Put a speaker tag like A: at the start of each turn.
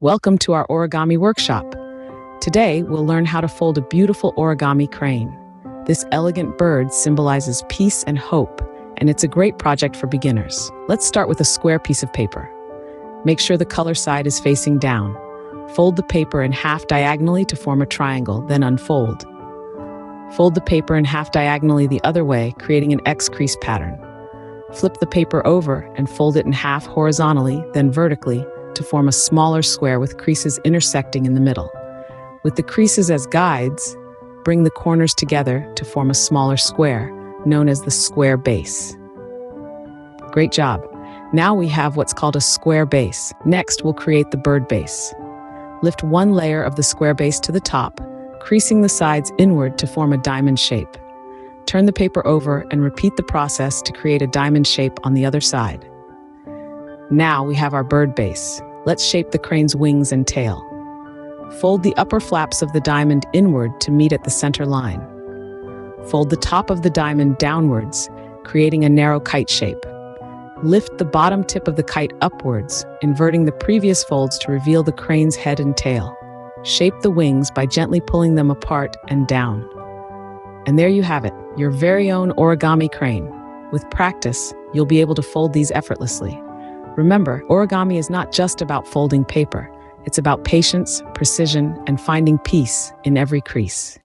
A: Welcome to our origami workshop. Today, we'll learn how to fold a beautiful origami crane. This elegant bird symbolizes peace and hope, and it's a great project for beginners. Let's start with a square piece of paper. Make sure the color side is facing down. Fold the paper in half diagonally to form a triangle, then unfold. Fold the paper in half diagonally the other way, creating an X crease pattern. Flip the paper over and fold it in half horizontally, then vertically, to form a smaller square with creases intersecting in the middle. With the creases as guides, bring the corners together to form a smaller square, known as the square base. Great job! Now we have what's called a square base. Next, we'll create the bird base. Lift one layer of the square base to the top, creasing the sides inward to form a diamond shape. Turn the paper over and repeat the process to create a diamond shape on the other side. Now we have our bird base. Let's shape the crane's wings and tail. Fold the upper flaps of the diamond inward to meet at the center line. Fold the top of the diamond downwards, creating a narrow kite shape. Lift the bottom tip of the kite upwards, inverting the previous folds to reveal the crane's head and tail. Shape the wings by gently pulling them apart and down. And there you have it, your very own origami crane. With practice, you'll be able to fold these effortlessly. Remember, origami is not just about folding paper. It's about patience, precision, and finding peace in every crease.